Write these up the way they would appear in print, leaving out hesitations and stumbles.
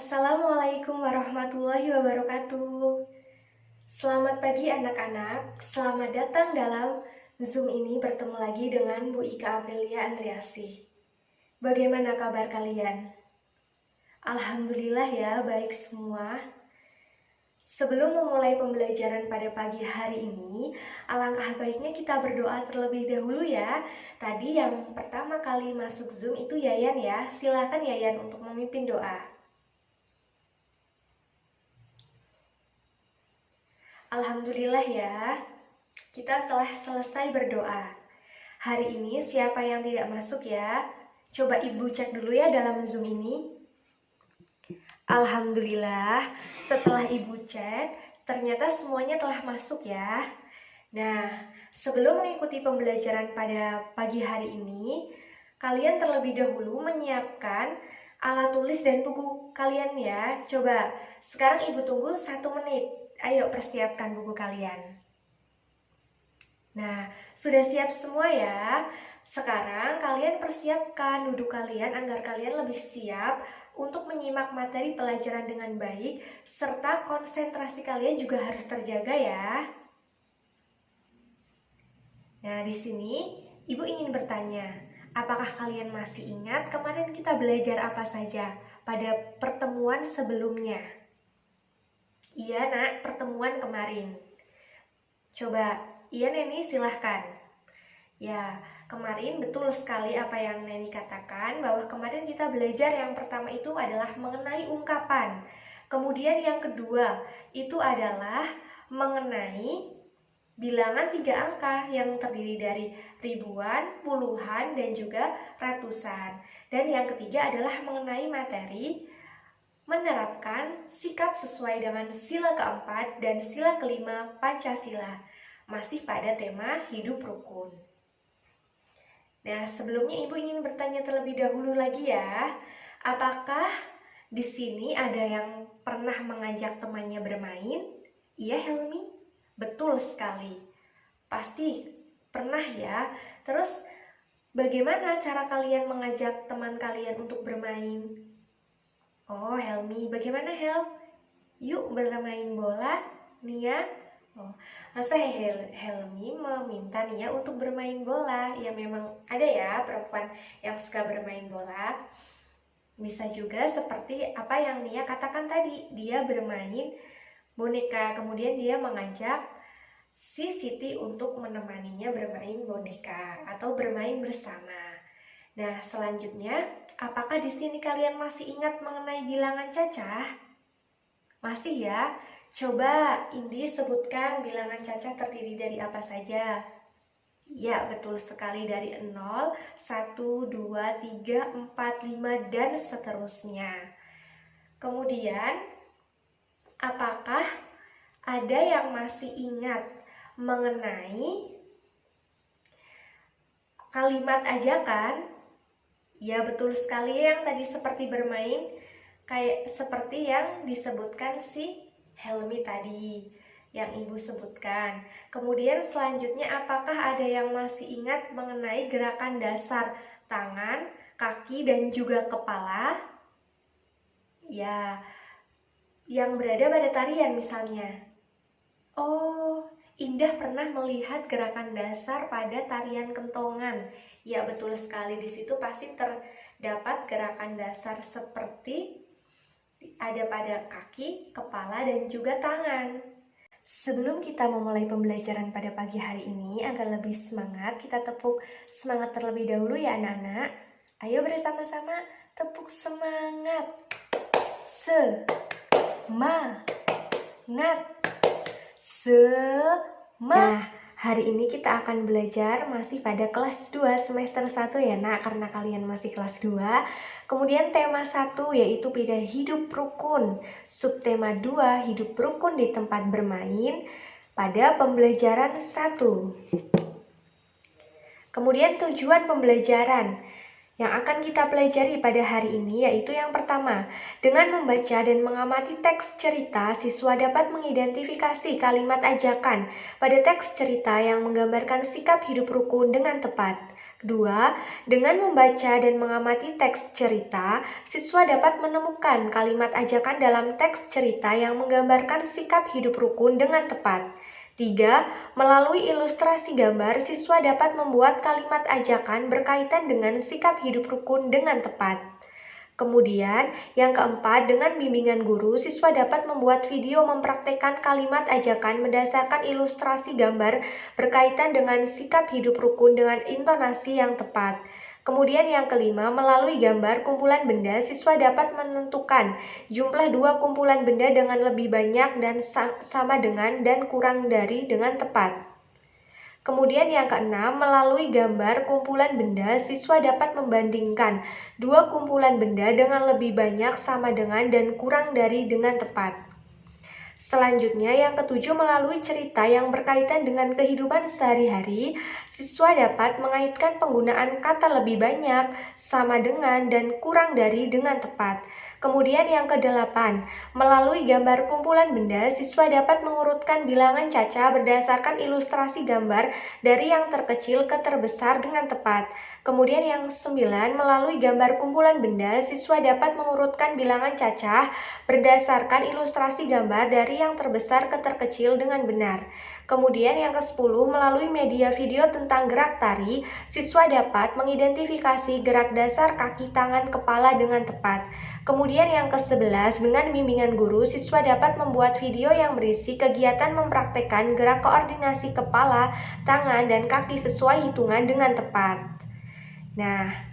Assalamualaikum warahmatullahi wabarakatuh. Selamat pagi anak-anak, selamat datang dalam Zoom ini bertemu lagi dengan Bu Ika Aprilia Andriasih. Bagaimana kabar kalian? Alhamdulillah ya, baik semua. Sebelum memulai pembelajaran pada pagi hari ini, alangkah baiknya kita berdoa terlebih dahulu ya. Tadi yang pertama kali masuk Zoom itu Yayan ya. Silakan Yayan untuk memimpin doa. Alhamdulillah ya, kita telah selesai berdoa. Hari ini siapa yang tidak masuk ya? Coba Ibu cek dulu ya dalam Zoom ini. Alhamdulillah, setelah Ibu cek, ternyata semuanya telah masuk ya. Nah, sebelum mengikuti pembelajaran pada pagi hari ini, kalian terlebih dahulu menyiapkan alat tulis dan buku kalian ya. Coba, sekarang Ibu tunggu 1 menit. Ayo persiapkan buku kalian. Nah, sudah siap semua ya? Sekarang kalian persiapkan duduk kalian agar kalian lebih siap untuk menyimak materi pelajaran dengan baik, serta konsentrasi kalian juga harus terjaga ya. Nah, di sini Ibu ingin bertanya, apakah kalian masih ingat kemarin kita belajar apa saja pada pertemuan sebelumnya? Iya nak, pertemuan kemarin. Coba, iya Neni silahkan. Ya, kemarin betul sekali apa yang Neni katakan, bahwa kemarin kita belajar yang pertama itu adalah mengenai ungkapan. Kemudian yang kedua itu adalah mengenai bilangan 3 angka yang terdiri dari ribuan, puluhan, dan juga ratusan. Dan yang ketiga adalah mengenai materi menerapkan sikap sesuai dengan sila keempat dan sila kelima Pancasila, masih pada tema hidup rukun. Nah, sebelumnya Ibu ingin bertanya terlebih dahulu lagi ya, apakah di sini ada yang pernah mengajak temannya bermain? Iya Helmi? Betul sekali. Pasti pernah ya. Terus bagaimana cara kalian mengajak teman kalian untuk bermain? Oh, Helmi, bagaimana Hel? Yuk bermain bola, Nia. Oh, masa Helmi meminta Nia untuk bermain bola? Ya memang ada ya perempuan yang suka bermain bola. Bisa juga seperti apa yang Nia katakan tadi, dia bermain boneka, kemudian dia mengajak si Siti untuk menemaninya bermain boneka atau bermain bersama. Nah, selanjutnya, apakah di sini kalian masih ingat mengenai bilangan cacah? Masih ya? Coba Indi sebutkan bilangan cacah terdiri dari apa saja? Ya, betul sekali, dari 0, 1, 2, 3, 4, 5, dan seterusnya. Kemudian, apakah ada yang masih ingat mengenai kalimat ajakan? Ya, betul sekali yang tadi seperti bermain, kayak seperti yang disebutkan si Helmi tadi, yang Ibu sebutkan. Kemudian selanjutnya, apakah ada yang masih ingat mengenai gerakan dasar tangan, kaki, dan juga kepala? Ya, yang berada pada tarian misalnya. Oh, Indah pernah melihat gerakan dasar pada tarian kentongan. Ya, betul sekali, di situ pasti terdapat gerakan dasar seperti ada pada kaki, kepala, dan juga tangan. Sebelum kita memulai pembelajaran pada pagi hari ini, agar lebih semangat, kita tepuk semangat terlebih dahulu ya anak-anak. Ayo bersama-sama tepuk semangat. Semangat. Nah, hari ini kita akan belajar masih pada kelas 2 semester 1 ya nak, karena kalian masih kelas 2. Kemudian tema 1 yaitu pada hidup rukun. Subtema 2 hidup rukun di tempat bermain pada pembelajaran 1. Kemudian tujuan pembelajaran yang akan kita pelajari pada hari ini yaitu yang pertama, dengan membaca dan mengamati teks cerita, siswa dapat mengidentifikasi kalimat ajakan pada teks cerita yang menggambarkan sikap hidup rukun dengan tepat. Kedua, dengan membaca dan mengamati teks cerita, siswa dapat menemukan kalimat ajakan dalam teks cerita yang menggambarkan sikap hidup rukun dengan tepat. 3. Melalui ilustrasi gambar, siswa dapat membuat kalimat ajakan berkaitan dengan sikap hidup rukun dengan tepat. Kemudian, yang keempat, dengan bimbingan guru, siswa dapat membuat video mempraktekkan kalimat ajakan berdasarkan ilustrasi gambar berkaitan dengan sikap hidup rukun dengan intonasi yang tepat. Kemudian yang kelima, melalui gambar kumpulan benda, siswa dapat menentukan jumlah dua kumpulan benda dengan lebih banyak dan sama dengan dan kurang dari dengan tepat. Kemudian yang keenam, melalui gambar kumpulan benda, siswa dapat membandingkan dua kumpulan benda dengan lebih banyak, sama dengan, dan kurang dari dengan tepat. Selanjutnya yang ketujuh, melalui cerita yang berkaitan dengan kehidupan sehari-hari, siswa dapat mengaitkan penggunaan kata lebih banyak, sama dengan, dan kurang dari dengan tepat. Kemudian yang kedelapan, melalui gambar kumpulan benda, siswa dapat mengurutkan bilangan caca berdasarkan ilustrasi gambar dari yang terkecil ke terbesar dengan tepat. Kemudian yang sembilan, melalui gambar kumpulan benda, siswa dapat mengurutkan bilangan cacah berdasarkan ilustrasi gambar dari yang terbesar ke terkecil dengan benar. Kemudian yang ke-10, melalui media video tentang gerak tari, siswa dapat mengidentifikasi gerak dasar kaki, tangan, kepala dengan tepat. Kemudian yang ke-11, dengan bimbingan guru, siswa dapat membuat video yang berisi kegiatan mempraktekkan gerak koordinasi kepala, tangan, dan kaki sesuai hitungan dengan tepat. Nah,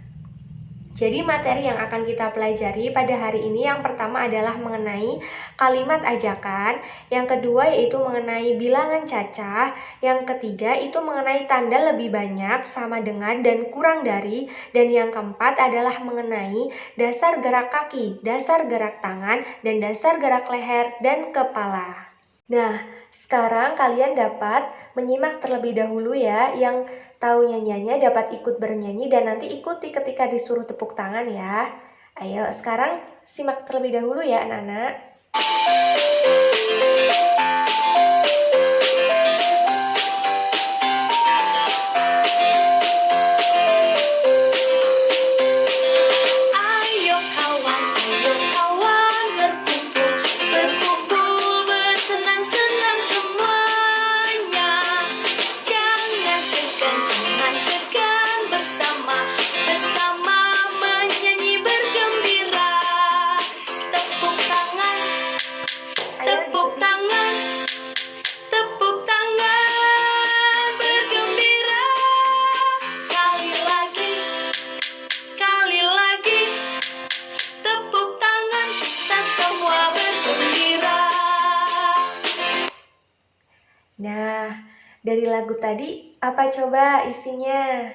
jadi materi yang akan kita pelajari pada hari ini yang pertama adalah mengenai kalimat ajakan, yang kedua yaitu mengenai bilangan cacah, yang ketiga itu mengenai tanda lebih banyak, sama dengan, dan kurang dari, dan yang keempat adalah mengenai dasar gerak kaki, dasar gerak tangan, dan dasar gerak leher dan kepala. Nah, sekarang kalian dapat menyimak terlebih dahulu ya. Yang tahu nyanyiannya dapat ikut bernyanyi dan nanti ikuti ketika disuruh tepuk tangan ya. Ayo, sekarang simak terlebih dahulu ya anak-anak. Nah, dari lagu tadi apa coba isinya?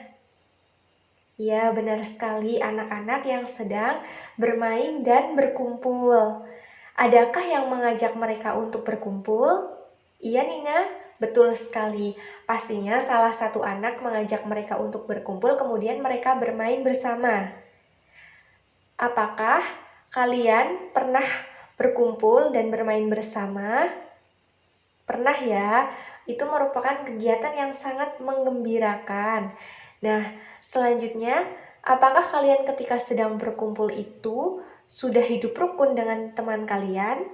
Ya, benar sekali, anak-anak yang sedang bermain dan berkumpul. Adakah yang mengajak mereka untuk berkumpul? Iya, Nina, betul sekali. Pastinya salah satu anak mengajak mereka untuk berkumpul, kemudian mereka bermain bersama. Apakah kalian pernah berkumpul dan bermain bersama? Pernah ya, itu merupakan kegiatan yang sangat menggembirakan. Nah, selanjutnya, apakah kalian ketika sedang berkumpul itu sudah hidup rukun dengan teman kalian?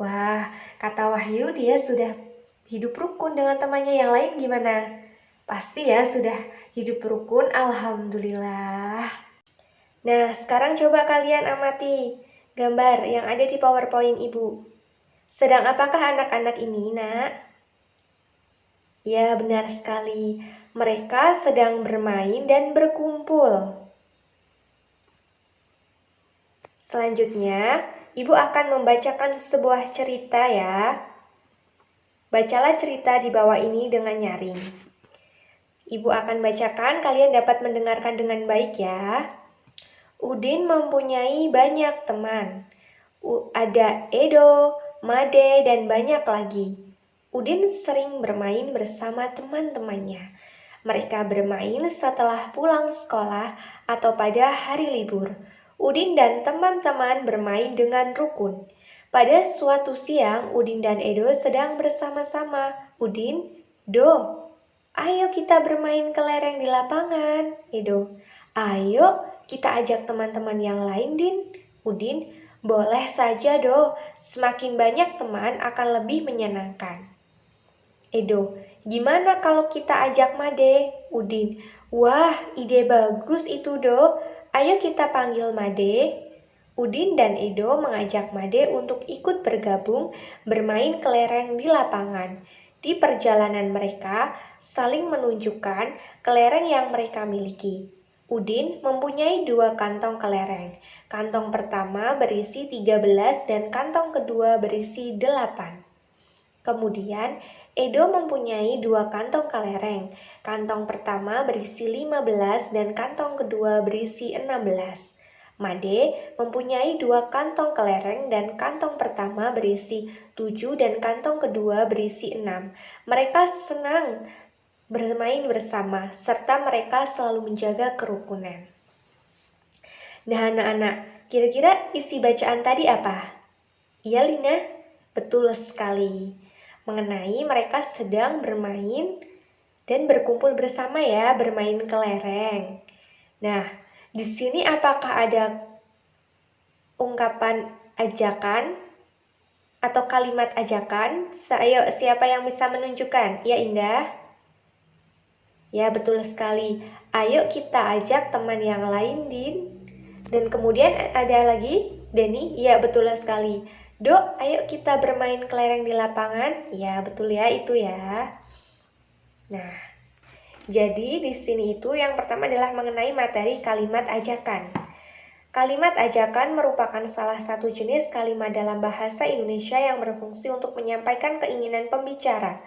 Wah, kata Wahyu dia sudah hidup rukun dengan temannya. Yang lain gimana? Pasti ya sudah hidup rukun, alhamdulillah. Nah, sekarang coba kalian amati gambar yang ada di PowerPoint Ibu. Sedang apakah anak-anak ini, Nak? Ya, benar sekali. Mereka sedang bermain dan berkumpul. Selanjutnya, Ibu akan membacakan sebuah cerita ya. Bacalah cerita di bawah ini dengan nyaring. Ibu akan bacakan, kalian dapat mendengarkan dengan baik ya. Udin mempunyai banyak teman. Ada Edo, Made, dan banyak lagi. Udin sering bermain bersama teman-temannya. Mereka bermain setelah pulang sekolah atau pada hari libur. Udin dan teman-teman bermain dengan rukun. Pada suatu siang, Udin dan Edo sedang bersama-sama. Udin, Do, Ayo kita bermain kelereng di lapangan. Edo, ayo kita ajak teman-teman yang lain, Din. Udin, boleh saja, Do. Semakin banyak teman akan lebih menyenangkan. Edo, gimana kalau kita ajak Made? Udin, wah, ide bagus itu, Do. Ayo kita panggil Made. Udin dan Edo mengajak Made untuk ikut bergabung bermain kelereng di lapangan. Di perjalanan mereka, saling menunjukkan kelereng yang mereka miliki. Udin mempunyai 2 kantong kelereng. Kantong pertama berisi 13 dan kantong kedua berisi 8. Kemudian, Edo mempunyai 2 kantong kelereng. Kantong pertama berisi 15 dan kantong kedua berisi 16. Made mempunyai 2 kantong kelereng dan kantong pertama berisi 7 dan kantong kedua berisi 6. Mereka senang bermain bersama serta mereka selalu menjaga kerukunan. Nah anak-anak, kira-kira isi bacaan tadi apa? Iya Lina, betul sekali. Mengenai mereka sedang bermain dan berkumpul bersama ya, bermain kelereng. Nah, di sini apakah ada ungkapan ajakan atau kalimat ajakan? Ayo, siapa yang bisa menunjukkan? Ya, Indah? Ya, betul sekali. Ayo kita ajak teman yang lain, Din. Dan kemudian ada lagi, Denny? Ya, betul sekali. Dok, ayo kita bermain kelereng di lapangan. Ya, betul ya, itu ya. Nah, jadi di sini itu yang pertama adalah mengenai materi kalimat ajakan. Kalimat ajakan merupakan salah satu jenis kalimat dalam bahasa Indonesia yang berfungsi untuk menyampaikan keinginan pembicara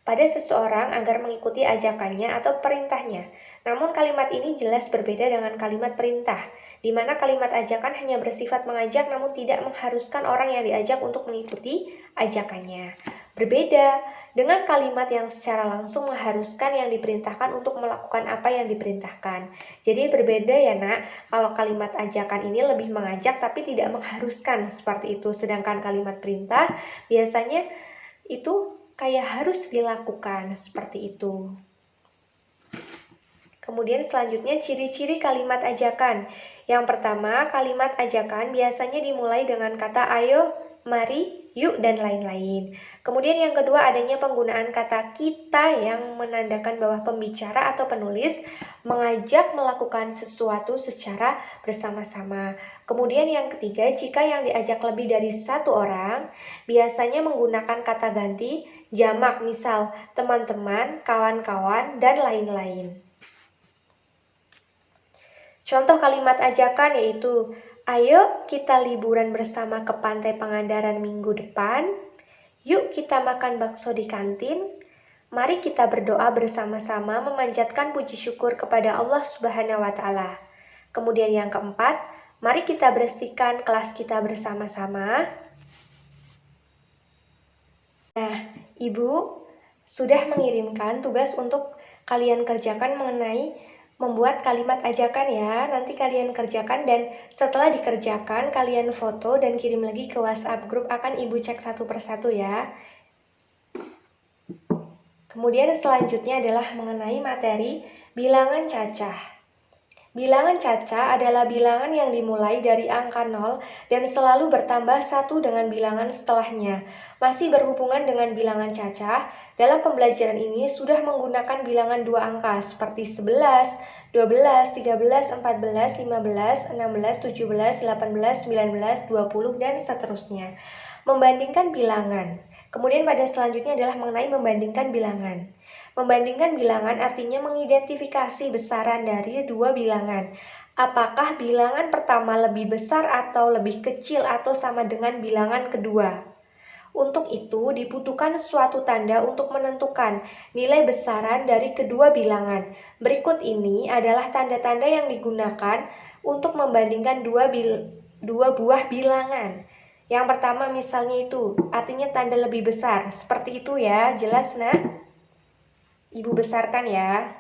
pada seseorang agar mengikuti ajakannya atau perintahnya. Namun kalimat ini jelas berbeda dengan kalimat perintah, di mana kalimat ajakan hanya bersifat mengajak namun tidak mengharuskan orang yang diajak untuk mengikuti ajakannya. Berbeda dengan kalimat yang secara langsung mengharuskan yang diperintahkan untuk melakukan apa yang diperintahkan. Jadi berbeda ya nak, kalau kalimat ajakan ini lebih mengajak tapi tidak mengharuskan seperti itu. Sedangkan kalimat perintah biasanya itu kayak harus dilakukan seperti itu. Kemudian selanjutnya ciri-ciri kalimat ajakan. Yang pertama, kalimat ajakan biasanya dimulai dengan kata ayo, mari, yuk, dan lain-lain. Kemudian yang kedua adanya penggunaan kata kita yang menandakan bahwa pembicara atau penulis mengajak melakukan sesuatu secara bersama-sama. Kemudian yang ketiga, jika yang diajak lebih dari 1 orang, biasanya menggunakan kata ganti, jamak, misal teman-teman, kawan-kawan, dan lain-lain. Contoh kalimat ajakan yaitu, ayo kita liburan bersama ke Pantai Pangandaran minggu depan, yuk kita makan bakso di kantin, mari kita berdoa bersama-sama memanjatkan puji syukur kepada Allah Subhanahu wa Ta'ala. Kemudian yang keempat, mari kita bersihkan kelas kita bersama-sama. Nah, Ibu sudah mengirimkan tugas untuk kalian kerjakan mengenai membuat kalimat ajakan ya. Nanti kalian kerjakan dan setelah dikerjakan kalian foto dan kirim lagi ke WhatsApp grup, akan Ibu cek satu persatu ya. Kemudian selanjutnya adalah mengenai materi bilangan cacah. Bilangan cacah adalah bilangan yang dimulai dari angka 0 dan selalu bertambah 1 dengan bilangan setelahnya. Masih berhubungan dengan bilangan cacah, dalam pembelajaran ini sudah menggunakan bilangan 2 angka seperti 11, 12, 13, 14, 15, 16, 17, 18, 19, 20, dan seterusnya. Membandingkan bilangan. Kemudian pada selanjutnya adalah mengenai membandingkan bilangan. Membandingkan bilangan artinya mengidentifikasi besaran dari 2 bilangan. Apakah bilangan pertama lebih besar atau lebih kecil atau sama dengan bilangan kedua? Untuk itu dibutuhkan suatu tanda untuk menentukan nilai besaran dari kedua bilangan. Berikut ini adalah tanda-tanda yang digunakan untuk membandingkan dua buah bilangan. Yang pertama misalnya itu artinya tanda lebih besar. Seperti itu ya, jelas nah? Ibu besarkan ya.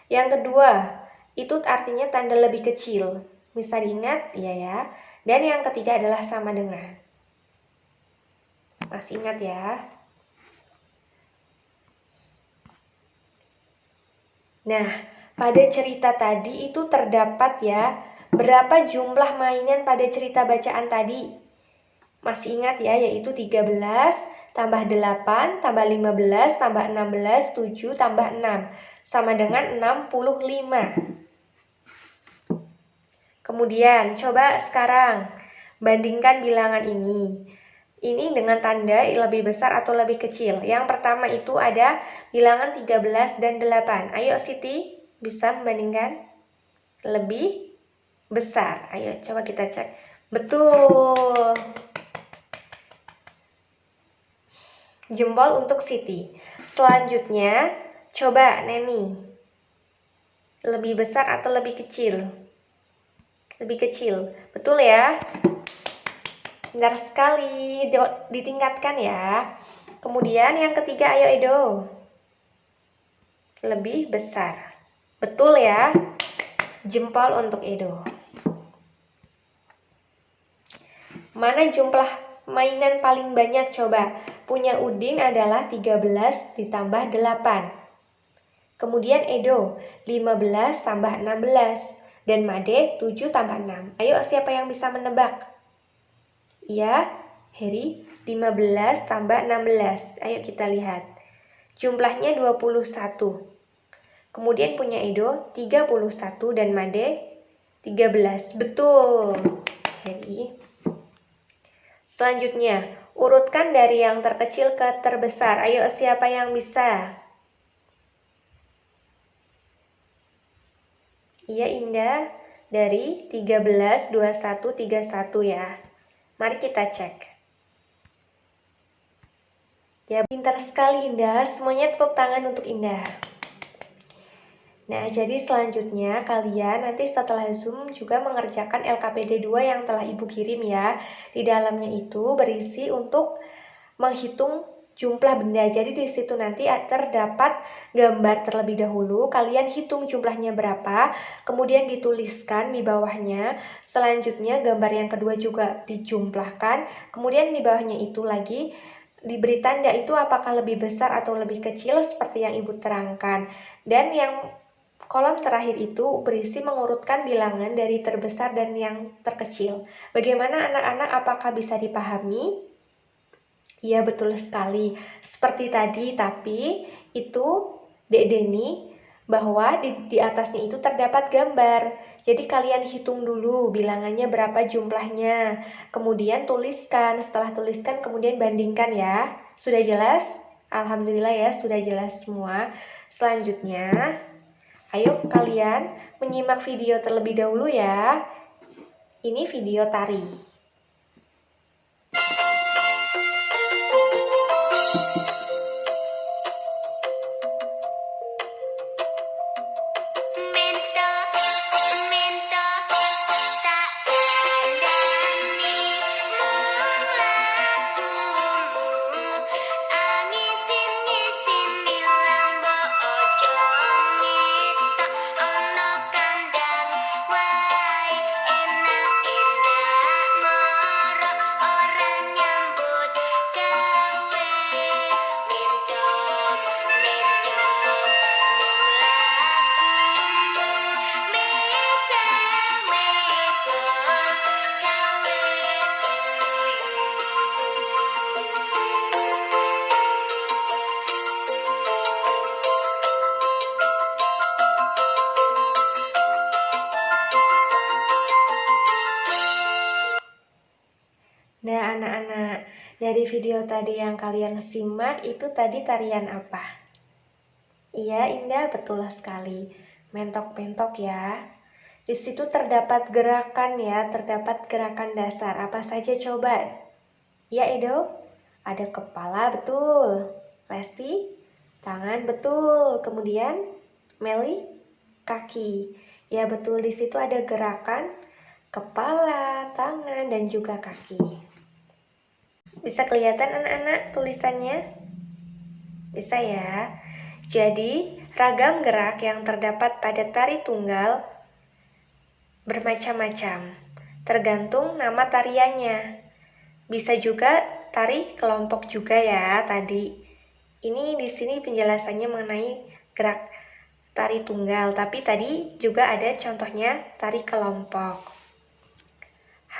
Yang kedua, itu artinya tanda lebih kecil. Bisa diingat? Iya ya. Dan yang ketiga adalah sama dengan. Masih ingat ya? Nah, pada cerita tadi itu terdapat ya, berapa jumlah mainan pada cerita bacaan tadi? Masih ingat ya, yaitu 13 tambah 8 tambah 15 tambah 16, 7 tambah 6 sama dengan 65. Kemudian coba sekarang bandingkan bilangan ini. Ini dengan tanda lebih besar atau lebih kecil. Yang pertama itu ada bilangan 13 dan 8. Ayo Siti, bisa membandingkan? Lebih besar. Ayo coba kita cek. Betul. Jempol untuk Siti. Selanjutnya, coba Neni. Lebih besar atau lebih kecil? Lebih kecil. Betul ya? Benar sekali, ditingkatkan ya. Kemudian yang ketiga, ayo Edo. Lebih besar. Betul ya? Jempol untuk Edo. Mana jumlah mainan paling banyak coba? Punya Udin adalah 13 ditambah 8. Kemudian Edo, 15 tambah 16. Dan Made, 7 tambah 6. Ayo siapa yang bisa menebak? Iya, Heri, 15 tambah 16. Ayo kita lihat. Jumlahnya 21. Kemudian punya Edo, 31 dan Made, 13. Betul, Heri. Selanjutnya, urutkan dari yang terkecil ke terbesar. Ayo siapa yang bisa? Iya Indah, dari 13, 21, 31 ya. Mari kita cek. Ya, pintar sekali Indah. Semuanya tepuk tangan untuk Indah. Nah, jadi selanjutnya kalian nanti setelah Zoom juga mengerjakan LKPD 2 yang telah Ibu kirim ya. Di dalamnya itu berisi untuk menghitung jumlah benda. Jadi di situ nanti terdapat gambar terlebih dahulu. Kalian hitung jumlahnya berapa, kemudian dituliskan di bawahnya. Selanjutnya gambar yang kedua juga dijumlahkan. Kemudian di bawahnya itu lagi diberi tanda itu apakah lebih besar atau lebih kecil seperti yang Ibu terangkan. Dan yang kolom terakhir itu berisi mengurutkan bilangan dari terbesar dan yang terkecil. Bagaimana anak-anak, apakah bisa dipahami? Iya betul sekali, seperti tadi, tapi itu Dek Deni bahwa di atasnya itu terdapat gambar. Jadi kalian hitung dulu bilangannya berapa jumlahnya, kemudian tuliskan, setelah tuliskan kemudian bandingkan ya. Sudah jelas? Alhamdulillah ya, sudah jelas semua. Selanjutnya, ayo kalian menyimak video terlebih dahulu ya. Ini video tari. Nah anak-anak, dari video tadi yang kalian simak itu tadi tarian apa? Iya Indah, betul sekali. Mentok-mentok ya. Di situ terdapat gerakan ya, terdapat gerakan dasar. Apa saja coba? Ya Edo, ada kepala betul. Lesti, tangan betul. Kemudian Meli, kaki. Ya betul, di situ ada gerakan kepala, tangan, dan juga kaki. Bisa kelihatan anak-anak tulisannya? Bisa ya. Jadi, ragam gerak yang terdapat pada tari tunggal bermacam-macam, tergantung nama tariannya. Bisa juga tari kelompok juga ya tadi. Ini di sini penjelasannya mengenai gerak tari tunggal, tapi tadi juga ada contohnya tari kelompok.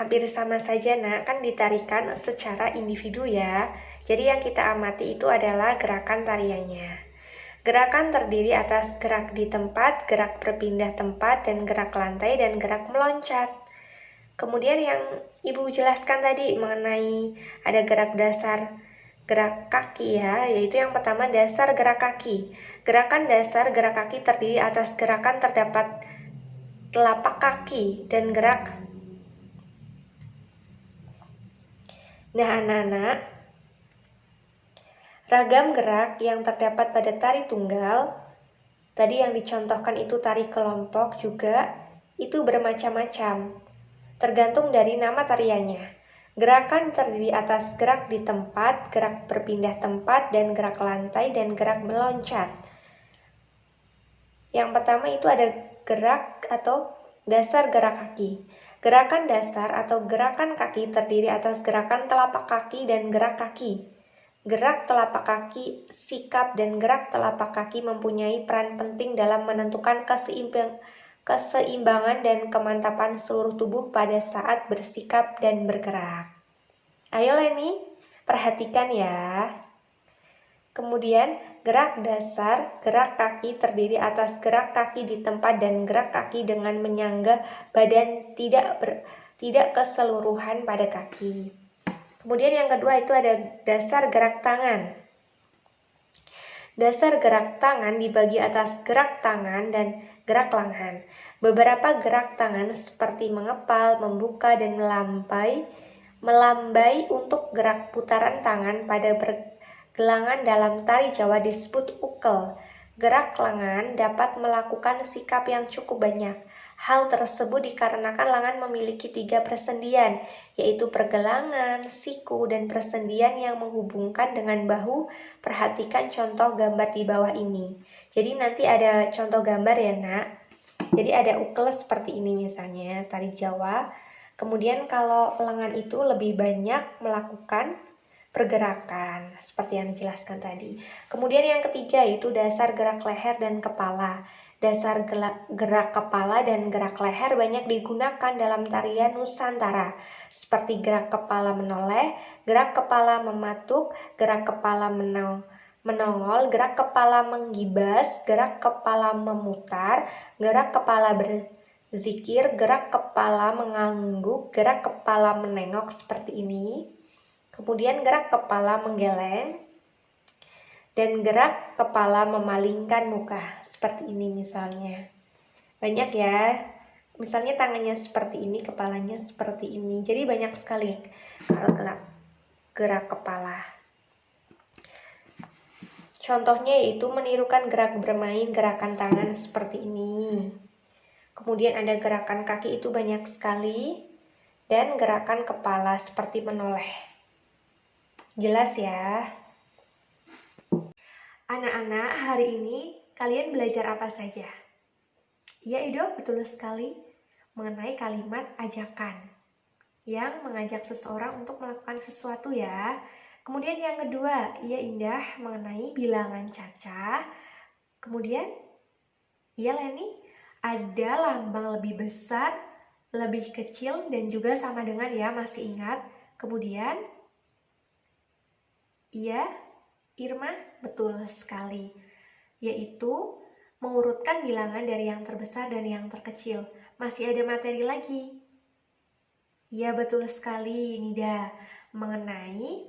Hampir sama saja nak, kan ditarikan secara individu ya. Jadi yang kita amati itu adalah gerakan tariannya. Gerakan terdiri atas gerak di tempat, gerak berpindah tempat, dan gerak lantai, dan gerak meloncat. Kemudian yang Ibu jelaskan tadi mengenai ada gerak dasar gerak kaki ya, yaitu yang pertama dasar gerak kaki. Gerakan dasar gerak kaki terdiri atas gerakan terdapat telapak kaki dan gerak. Nah anak-anak, ragam gerak yang terdapat pada tari tunggal, tadi yang dicontohkan itu tari kelompok juga, itu bermacam-macam. Tergantung dari nama tariannya. Gerakan terdiri atas gerak di tempat, gerak berpindah tempat, dan gerak lantai, dan gerak meloncat. Yang pertama itu ada gerak atau dasar gerak kaki. Gerakan dasar atau gerakan kaki terdiri atas gerakan telapak kaki dan gerak kaki. Gerak telapak kaki, sikap, dan gerak telapak kaki mempunyai peran penting dalam menentukan keseimbangan dan kemantapan seluruh tubuh pada saat bersikap dan bergerak. Ayo Leni, perhatikan ya. Kemudian gerak dasar, gerak kaki terdiri atas gerak kaki di tempat dan gerak kaki dengan menyangga badan tidak keseluruhan pada kaki. Kemudian yang kedua itu ada dasar gerak tangan. Dasar gerak tangan dibagi atas gerak tangan dan gerak lengan. Beberapa gerak tangan seperti mengepal, membuka, dan melambai untuk gerak putaran tangan pada pergelangan dalam tari Jawa disebut ukel. Gerak lengan dapat melakukan sikap yang cukup banyak. Hal tersebut dikarenakan lengan memiliki 3 persendian, yaitu pergelangan, siku, dan persendian yang menghubungkan dengan bahu. Perhatikan contoh gambar di bawah ini. Jadi nanti ada contoh gambar ya nak. Jadi ada ukel seperti ini misalnya, tari Jawa. Kemudian kalau lengan itu lebih banyak melakukan pergerakan, seperti yang dijelaskan tadi. Kemudian yang ketiga itu dasar gerak leher dan kepala. Dasar gerak kepala dan gerak leher banyak digunakan dalam tarian Nusantara, seperti gerak kepala menoleh, gerak kepala mematuk, gerak kepala menongol, gerak kepala menggibas, gerak kepala memutar, gerak kepala berzikir, gerak kepala mengangguk, gerak kepala menengok seperti ini. Kemudian gerak kepala menggeleng, dan gerak kepala memalingkan muka seperti ini misalnya. Banyak ya, misalnya tangannya seperti ini, kepalanya seperti ini. Jadi banyak sekali kalau gerak kepala. Contohnya yaitu menirukan gerak bermain gerakan tangan seperti ini. Kemudian ada gerakan kaki itu banyak sekali, dan gerakan kepala seperti menoleh. Jelas ya? Anak-anak, hari ini kalian belajar apa saja? Ya, Ido, betul sekali mengenai kalimat ajakan yang mengajak seseorang untuk melakukan sesuatu ya. Kemudian yang kedua, ia Indah mengenai bilangan caca. Kemudian, iya Leni, ada lambang lebih besar, lebih kecil, dan juga sama dengan ya, masih ingat. Kemudian, iya Irma, betul sekali, yaitu mengurutkan bilangan dari yang terbesar dan yang terkecil. Masih ada materi lagi. Ya betul sekali Nida, mengenai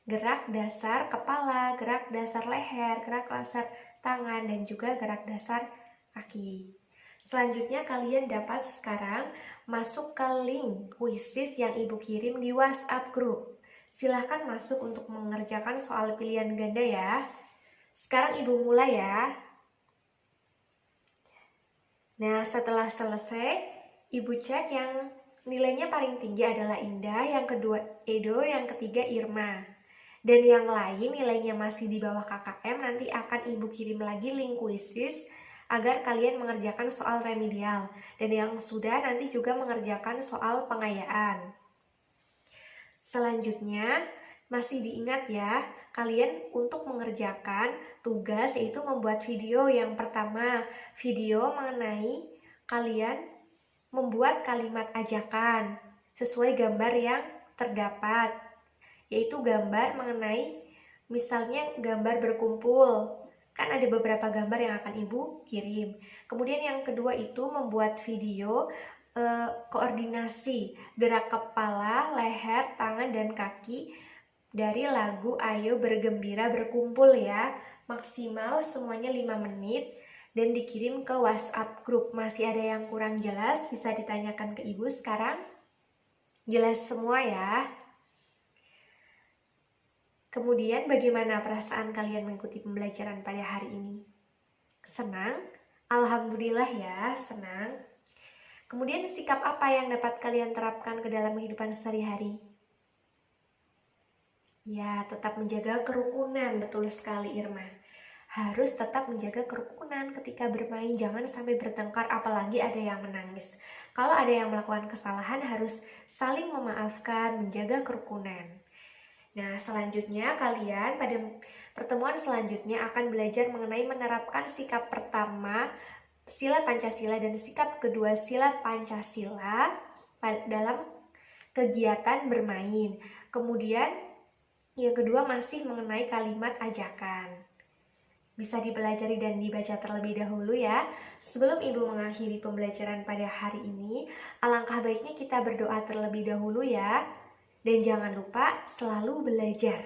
gerak dasar kepala, gerak dasar leher, gerak dasar tangan, dan juga gerak dasar kaki. Selanjutnya kalian dapat sekarang masuk ke link kuisis yang Ibu kirim di WhatsApp group. Silahkan masuk untuk mengerjakan soal pilihan ganda ya. Sekarang Ibu mulai ya. Nah, setelah selesai, Ibu cek yang nilainya paling tinggi adalah Indah, yang kedua Edo, yang ketiga Irma. Dan yang lain nilainya masih di bawah KKM, nanti akan Ibu kirim lagi link kuisis agar kalian mengerjakan soal remedial. Dan yang sudah nanti juga mengerjakan soal pengayaan. Selanjutnya, Masih diingat ya, kalian untuk mengerjakan tugas yaitu membuat video yang pertama, video mengenai kalian membuat kalimat ajakan sesuai gambar yang terdapat, yaitu gambar mengenai misalnya gambar berkumpul. Kan ada beberapa gambar yang akan Ibu kirim. Kemudian yang kedua itu membuat video koordinasi gerak kepala, leher, tangan, dan kaki dari lagu Ayo Bergembira Berkumpul ya. Maksimal semuanya 5 menit dan dikirim ke WhatsApp grup. Masih ada yang kurang jelas, bisa ditanyakan ke Ibu sekarang. Jelas semua ya. Kemudian bagaimana perasaan kalian mengikuti pembelajaran pada hari ini? Senang? Alhamdulillah ya, senang. Kemudian sikap apa yang dapat kalian terapkan ke dalam kehidupan sehari-hari? Ya, tetap menjaga kerukunan, betul sekali Irma. Harus tetap menjaga kerukunan ketika bermain, jangan sampai bertengkar, apalagi ada yang menangis. Kalau ada yang melakukan kesalahan, harus saling memaafkan, menjaga kerukunan. Nah, selanjutnya kalian pada pertemuan selanjutnya akan belajar mengenai menerapkan sikap pertama sila Pancasila dan sikap kedua sila Pancasila dalam kegiatan bermain. Kemudian yang kedua masih mengenai kalimat ajakan. Bisa dipelajari dan dibaca terlebih dahulu ya. Sebelum Ibu mengakhiri pembelajaran pada hari ini, alangkah baiknya kita berdoa terlebih dahulu ya. Dan jangan lupa selalu belajar.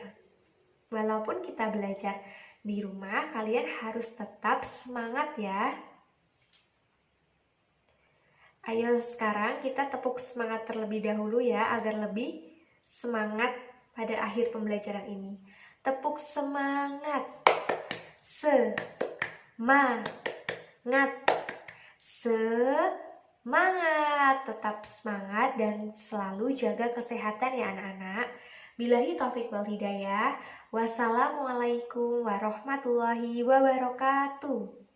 Walaupun kita belajar di rumah, kalian harus tetap semangat ya. Ayo sekarang kita tepuk semangat terlebih dahulu ya, agar lebih semangat pada akhir pembelajaran ini. Tepuk semangat. Semangat. Semangat, tetap semangat dan selalu jaga kesehatan ya anak-anak. Billahi taufik wal hidayah. Wassalamualaikum warahmatullahi wabarakatuh.